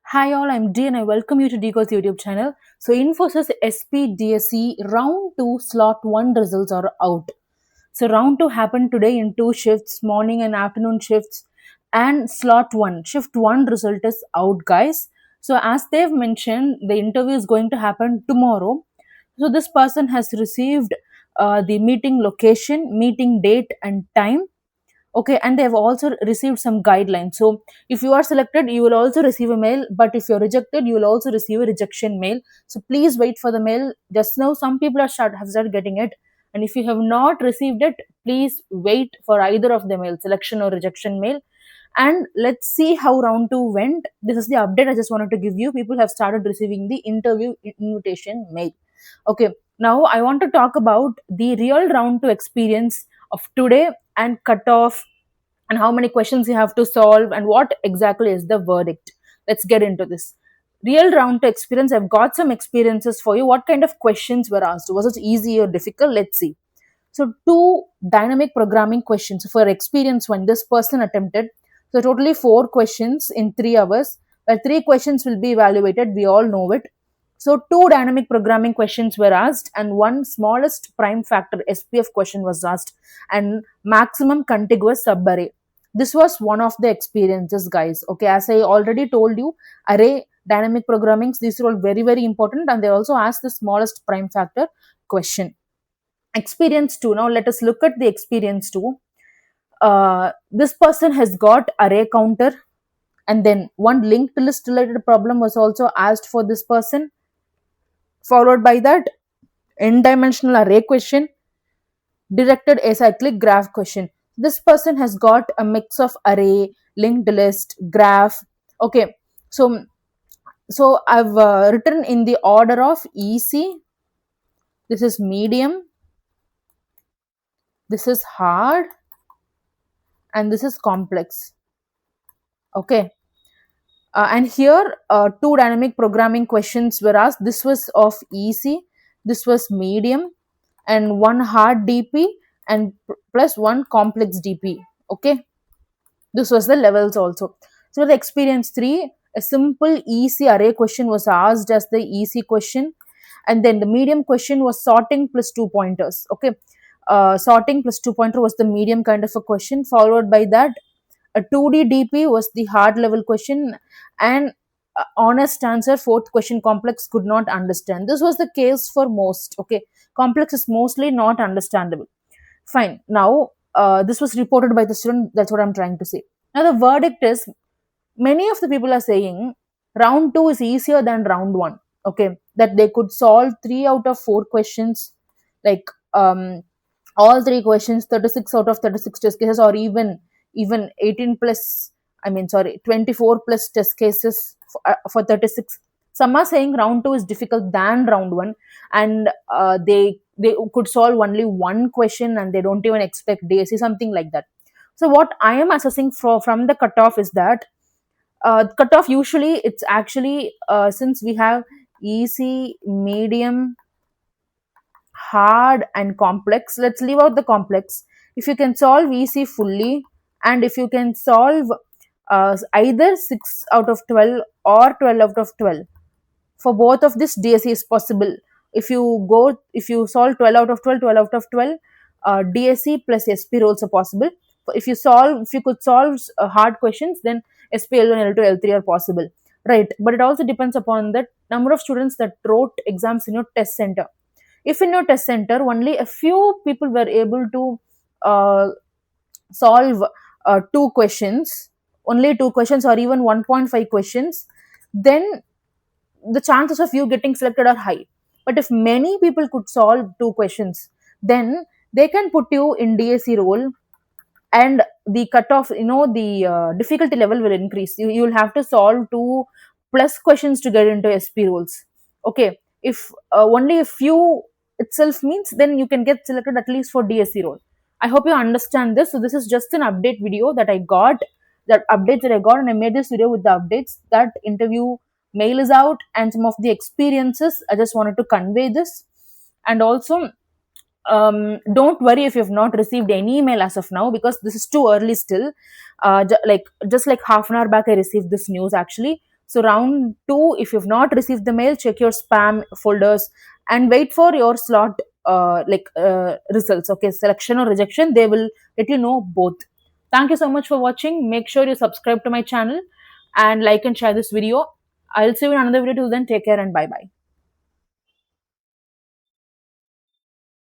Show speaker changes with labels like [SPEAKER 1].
[SPEAKER 1] Hi all, I'm D and I welcome you to Deco's YouTube channel. So Infosys SP DSE round 2 slot 1 results are out. So round 2 happened today in 2 shifts, morning and afternoon shifts, and slot 1, shift 1 result is out, guys. So as they've mentioned, the interview is going to happen tomorrow. So this person has received the meeting location, meeting date and time. Okay, and they have also received some guidelines. So if you are selected, you will also receive a mail, but if you're rejected, you will also receive a rejection mail. So please wait for the mail. Just now some people have started getting it, and if you have not received it, please wait for either of the mail, selection or rejection mail. And let's see how round 2 went. This is the update I just wanted to give you. People have started receiving the interview invitation mail. Okay, now I want to talk about the real round 2 experience of today and cutoff, and how many questions you have to solve, and what exactly is the verdict. Let's get into this. Real round 2 experience, I've got some experiences for you. What kind of questions were asked? Was it easy or difficult? Let's see. So, two dynamic programming questions for experience when this person attempted. So, totally 4 questions in 3 hours, where 3 questions will be evaluated. We all know it. So, two dynamic programming questions were asked, and one smallest prime factor SPF question was asked, and maximum contiguous subarray. This was one of the experiences, guys. Okay, as I already told you, array dynamic programmings, these are all very, very important, and they also ask the smallest prime factor question. Experience 2. Now let us look at the experience 2. This person has got array counter, and then one linked list related problem was also asked for this person, followed by that n dimensional array question, directed acyclic graph question. This person has got a mix of array, linked list, graph. Okay, so I've written in the order of easy. This is medium, this is hard, and this is complex. Okay, and here two dynamic programming questions were asked. This was of easy, this was medium, and one hard DP, and plus one complex DP. Okay, this was the levels also. So the experience 3, a simple easy array question was asked as the easy question, and then the medium question was sorting plus 2 pointers. Okay, sorting plus 2 pointer was the medium kind of a question, followed by that a 2D DP was the hard level question, and honest answer, fourth question, complex could not understand. This was the case for most. Okay, complex is mostly not understandable. Fine. Now, this was reported by the student. That's what I'm trying to say. Now, the verdict is, many of the people are saying round 2 is easier than round 1. Okay, that they could solve 3 out of 4 questions, like all 3 questions, 36 out of 36 test cases, or even 18 plus, I mean, sorry, 24 plus test cases for 36. Some are saying round 2 is difficult than round 1, and they could solve only 1 question, and they don't even expect DSE, something like that. So what I am assessing from the cutoff is that cutoff usually it's actually, since we have easy, medium, hard, and complex. Let's leave out the complex. If you can solve easy fully, and if you can solve either 6 out of 12 or 12 out of 12, for both of this DSE is possible. If you solve 12 out of 12, 12 out of 12, DSE plus SP roles are possible. If you could solve hard questions, then SP L1, L2, L3 are possible, right? But it also depends upon the number of students that wrote exams in your test center. If in your test center only a few people were able to uh, solve 2 questions, only 2 questions, or even 1.5 questions, then the chances of you getting selected are high. But if many people could solve 2 questions, then they can put you in DSE role, and the cutoff, the difficulty level will increase. You'll have to solve 2 plus questions to get into SP roles. Okay, if only a few itself means, then you can get selected at least for DSE role. I hope you understand this. So this is just an update video that I got, that updates that I got, and I made this video with the updates. That interview mail is out, and some of the experiences I just wanted to convey this. And also, don't worry if you've not received any email as of now, because this is too early still. Just like half an hour back I received this news actually. So round 2, if you've not received the mail, check your spam folders and wait for your slot results. Okay, selection or rejection, they will let you know both. Thank you so much for watching. Make sure you subscribe to my channel and like and share this video. I'll see you in another video. Till then, take care and bye bye.